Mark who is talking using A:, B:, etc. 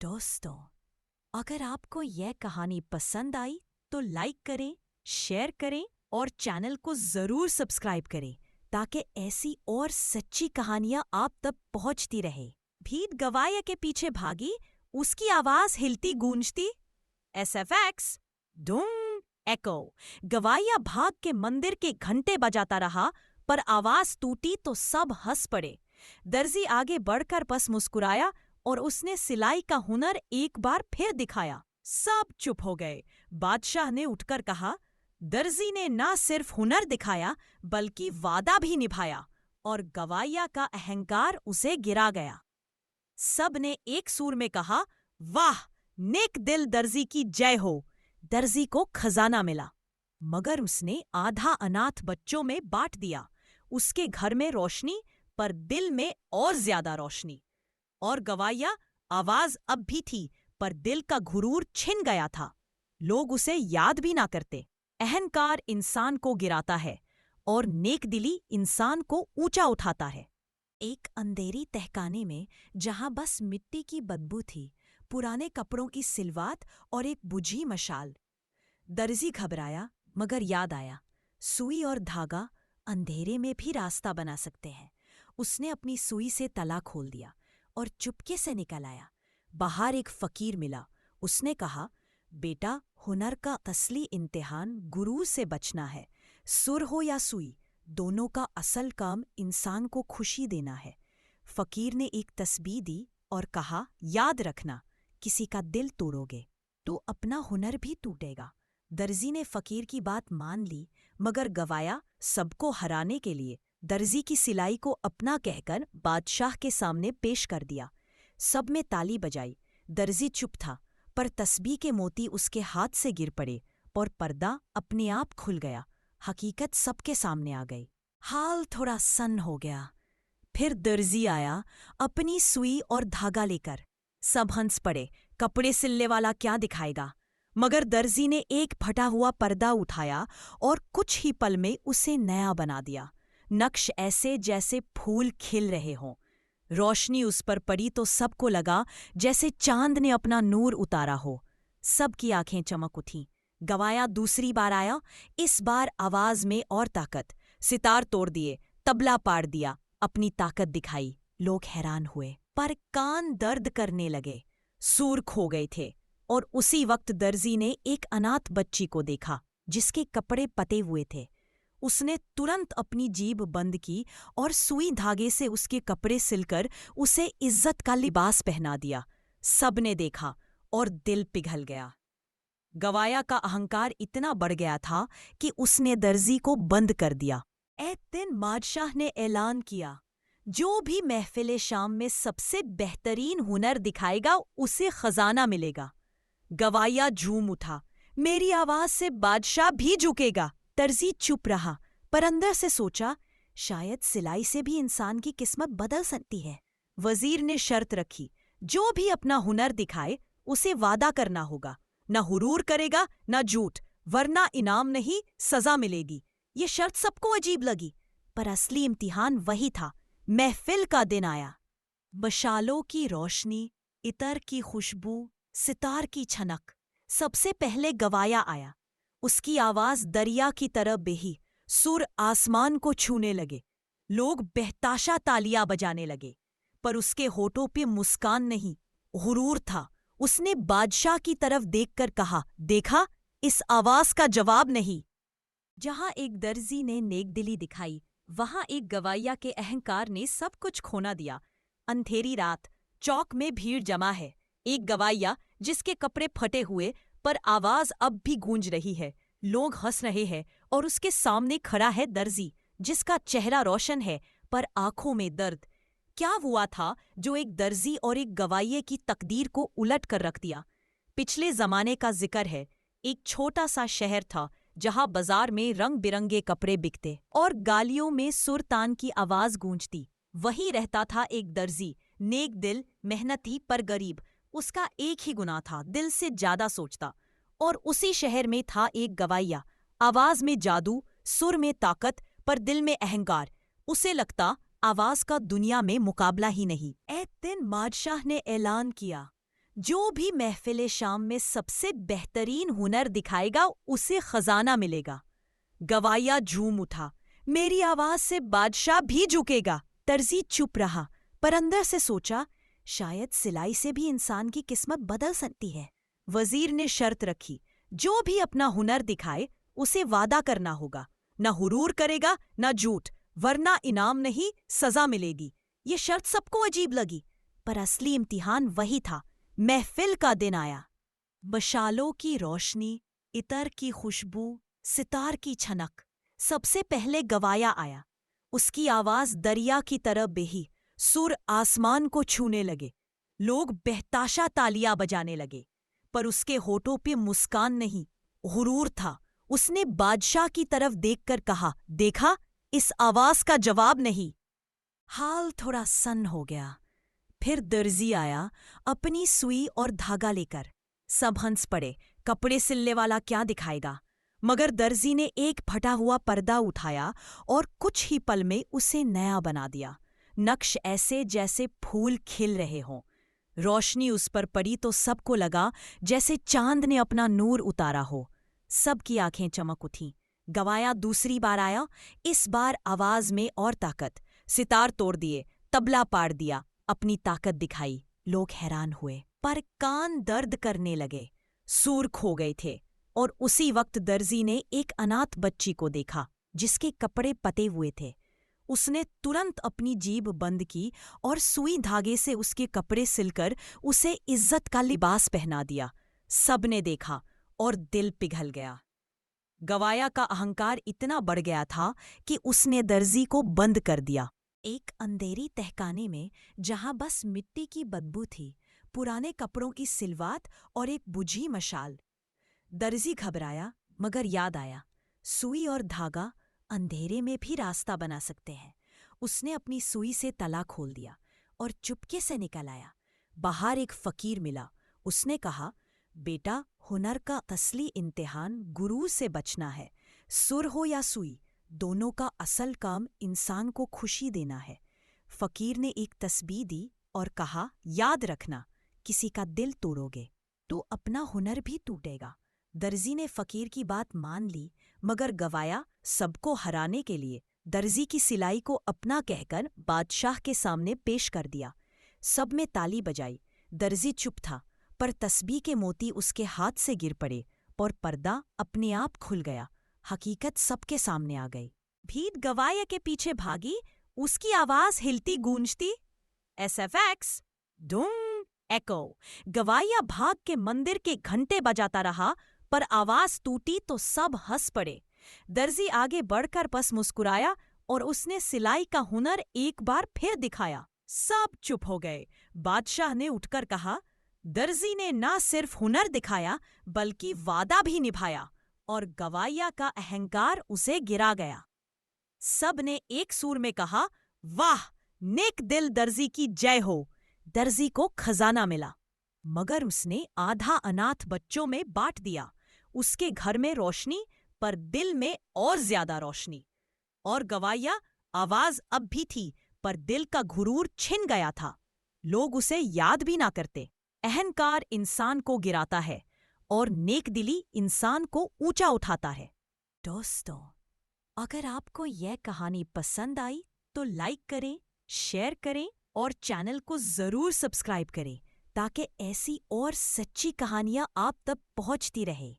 A: दोस्तों, अगर आपको यह कहानी पसंद आई तो लाइक करें, शेयर करें और चैनल को ज़रूर सब्सक्राइब करें ताकि ऐसी और सच्ची कहानियां आप तक पहुंचती रहे। भीड़ गवाया के पीछे भागी, उसकी आवाज हिलती गूंजती। SFX डूम एको। गवाया भाग के मंदिर के घंटे बजाता रहा, पर आवाज टूटी तो सब हंस पड़े। दर्जी आगे बढ़कर बस मुस्कुराया और उसने सिलाई का हुनर एक बार फिर दिखाया। सब चुप हो गए। बादशाह ने उठकर कहा, दर्जी ने ना सिर्फ हुनर दिखाया बल्कि वादा भी निभाया, और गवाया का अहंकार उसे गिरा गया। सब ने एक सूर में कहा, वाह, नेक दिल दर्जी की जय हो। दर्जी को खजाना मिला, मगर उसने आधा अनाथ बच्चों में बांट दिया। उसके घर में रोशनी, पर दिल में और ज्यादा रोशनी। और गवाया, आवाज अब भी थी, पर दिल का घुरूर छिन गया था। लोग उसे याद भी ना करते। अहंकार इंसान को गिराता है और नेकदिली इंसान को ऊंचा उठाता है। एक अंधेरी तहखाने में, जहां बस मिट्टी की बदबू थी, पुराने कपड़ों की सिलवात और एक बुझी मशाल। दर्जी घबराया, मगर याद आया, सुई और धागा अंधेरे में भी रास्ता बना सकते हैं। उसने अपनी सुई से तला खोल दिया और चुपके से निकल आया। बाहर एक फकीर मिला। उसने कहा, बेटा, हुनर का असली इम्तिहान गुरूर से बचना है। सुर हो या सुई, दोनों का असल काम इंसान को खुशी देना है। फकीर ने एक तस्बीह दी और कहा, याद रखना, किसी का दिल तोड़ोगे तो अपना हुनर भी टूटेगा। दर्जी ने फकीर की बात मान ली, मगर गवाया सबको हराने के लिए दर्जी की सिलाई को अपना कहकर बादशाह के सामने पेश कर दिया। सब में ताली बजाई। दर्जी चुप था, पर तस्बीह के मोती उसके हाथ से गिर पड़े और पर्दा अपने आप खुल गया। हकीकत सबके सामने आ गई। हाल थोड़ा सन्न हो गया। फिर दर्जी आया, अपनी सुई और धागा लेकर। सब हंस पड़े, कपड़े सिलने वाला क्या दिखाएगा। मगर दर्जी ने एक फटा हुआ पर्दा उठाया और कुछ ही पल में उसे नया बना दिया। नक्श ऐसे जैसे फूल खिल रहे हों। रोशनी उस पर पड़ी तो सबको लगा जैसे चांद ने अपना नूर उतारा हो। सबकी आंखें चमक उठीं। गवाया दूसरी बार आया। इस बार आवाज में और ताकत। सितार तोड़ दिए, तबला पाड़ दिया, अपनी ताकत दिखाई। लोग हैरान हुए, पर कान दर्द करने लगे। सूर खो गए थे। और उसी वक्त दर्जी ने एक अनाथ बच्ची को देखा, जिसके कपड़े पते हुए थे। उसने तुरंत अपनी जीभ बंद की और सुई धागे से उसके कपड़े सिलकर उसे इज्जत का लिबास पहना दिया। सब ने देखा और दिल पिघल गया। गवाया का अहंकार इतना बढ़ गया था कि उसने दर्जी को बंद कर दिया। एक दिन बादशाह ने ऐलान किया, जो भी महफिल शाम में सबसे बेहतरीन हुनर दिखाएगा उसे खजाना मिलेगा। गवाया झूम उठा, मेरी आवाज से बादशाह भी झुकेगा। दर्जी चुप रहा, पर अंदर से सोचा, शायद सिलाई से भी इंसान की किस्मत बदल सकती है। वजीर ने शर्त रखी, जो भी अपना हुनर दिखाए उसे वादा करना होगा, न हुरूर करेगा न झूठ, वरना इनाम नहीं सजा मिलेगी। ये शर्त सबको अजीब लगी, पर असली इम्तिहान वही था। महफिल का दिन आया। मशालों की रोशनी, इतर की खुशबू, सितार की छनक। सबसे पहले गवाया आया। उसकी आवाज दरिया की तरह बही, सुर आसमान को छूने लगे। लोग बेहताशा तालियां बजाने लगे, पर उसके होठों पे मुस्कान नहीं, गुरूर था। उसने बादशाह की तरफ देखकर कहा, देखा, इस आवाज का जवाब नहीं। जहां एक दर्जी ने नेकदिली दिखाई, वहां एक गवाया के अहंकार ने सब कुछ खोना दिया। अंधेरी रात, चौक में भीड़ जमा है। एक गवाया जिसके कपड़े फटे हुए, पर आवाज अब भी गूंज रही है। लोग हंस रहे हैं और उसके सामने खड़ा है दर्जी, जिसका चेहरा रोशन है, पर आंखों में दर्द। क्या हुआ था जो एक दर्जी और एक गवाये की तकदीर को उलट कर रख दिया? पिछले जमाने का जिक्र है। एक छोटा सा शहर था, जहां बाजार में रंग बिरंगे कपड़े बिकते और गालियों में सुरतान की आवाज गूंजती। वहीं रहता था एक दर्जी, नेक दिल, मेहनती पर गरीब। उसका एक ही गुनाह था, दिल से ज्यादा सोचता। और उसी शहर में था एक गवाया, आवाज में जादू, सुर में ताकत, पर दिल में अहंकार। उसे लगता आवाज का दुनिया में मुकाबला ही नहीं। एक दिन बादशाह ने ऐलान किया, जो भी महफिले शाम में सबसे बेहतरीन हुनर दिखाएगा उसे खजाना मिलेगा। गवाया झूम उठा, मेरी आवाज से बादशाह भी झुकेगा। दर्जी चुप रहा, पर अंदर से सोचा, शायद सिलाई से भी इंसान की किस्मत बदल सकती है। वजीर ने शर्त रखी, जो भी अपना हुनर दिखाए उसे वादा करना होगा, न हुरूर करेगा न झूठ, वरना इनाम नहीं सजा मिलेगी। ये शर्त सबको अजीब लगी, पर असली इम्तिहान वही था। महफिल का दिन आया। मशालों की रोशनी, इतर की खुशबू, सितार की छनक। सबसे पहले गवाया आया। उसकी आवाज दरिया की तरह बेही, सुर आसमान को छूने लगे। लोग बेहताशा तालियां बजाने लगे, पर उसके होठों पे मुस्कान नहीं, गुरूर था। उसने बादशाह की तरफ देखकर कहा, देखा, इस आवाज का जवाब नहीं। हाल थोड़ा सन्न हो गया। फिर दर्जी आया, अपनी सुई और धागा लेकर। सब हंस पड़े, कपड़े सिलने वाला क्या दिखाएगा। मगर दर्जी ने एक फटा हुआ पर्दा उठाया और कुछ ही पल में उसे नया बना दिया। नक्श ऐसे जैसे फूल खिल रहे हों। रोशनी उस पर पड़ी तो सबको लगा जैसे चांद ने अपना नूर उतारा हो। सबकी आंखें चमक उठीं। गवाया दूसरी बार आया, इस बार आवाज में और ताकत। सितार तोड़ दिए, तबला पाड़ दिया, अपनी ताकत दिखाई। लोग हैरान हुए, पर कान दर्द करने लगे। सूर खो गए थे। और उसी वक्त दर्जी ने एक अनाथ बच्ची को देखा, जिसके कपड़े पते हुए थे। उसने तुरंत अपनी जीभ बंद की और सुई धागे से उसके कपड़े सिलकर उसे इज्जत का लिबास पहना दिया। सबने देखा और दिल पिघल गया। गवाया का अहंकार इतना बढ़ गया था कि उसने दर्जी को बंद कर दिया। एक अंधेरी तहखाने में, जहां बस मिट्टी की बदबू थी, पुराने कपड़ों की सिलवात और एक बुझी मशाल। दर्जी घबराया, मगर याद आया, सुई और धागा अंधेरे में भी रास्ता बना सकते हैं। उसने अपनी सुई से तला खोल दिया और चुपके से निकल आया। बाहर एक फकीर मिला। उसने कहा, बेटा, हुनर का असली इम्तिहान गुरूर से बचना है। सुर हो या सुई, दोनों का असल काम इंसान को खुशी देना है। फकीर ने एक तस्बीह दी और कहा, याद रखना, किसी का दिल तोड़ोगे तो अपना हुनर भी टूटेगा। दर्जी ने फकीर की बात मान ली, मगर गवाया सबको हराने के लिए दर्जी की सिलाई को अपना कहकर बादशाह के सामने पेश कर दिया। सब में ताली बजाई। दर्जी चुप था, पर तस्बीह के मोती उसके हाथ से गिर पड़े और पर्दा अपने आप खुल गया। हकीकत सबके सामने आ गई। भीड़ गवाया के पीछे भागी, उसकी आवाज हिलती गूंजती, SFX डूम एको। गवाया भाग के मंदिर के घंटे बजाता रहा, पर आवाज टूटी तो सब हंस पड़े। दर्जी आगे बढ़कर बस मुस्कुराया और उसने सिलाई का हुनर एक बार फिर दिखाया। सब चुप हो गए। बादशाह ने उठकर कहा, दर्जी ने ना सिर्फ हुनर दिखाया बल्कि वादा भी निभाया, और गवाया का अहंकार उसे गिरा गया। सब ने एक सूर में कहा, वाह, नेक दिल दर्जी की जय हो। दर्जी को खजाना मिला, मगर उसने आधा अनाथ बच्चों में बांट दिया। उसके घर में रोशनी, पर दिल में और ज्यादा रोशनी। और गवाया, आवाज अब भी थी, पर दिल का घुरूर छिन गया था। लोग उसे याद भी ना करते। अहंकार इंसान को गिराता है और नेकदिली इंसान को ऊंचा उठाता है। दोस्तों, अगर आपको यह कहानी पसंद आई तो लाइक करें, शेयर करें और चैनल को जरूर सब्सक्राइब करें, ताकि ऐसी और सच्ची कहानियां आप तक पहुंचती रहे।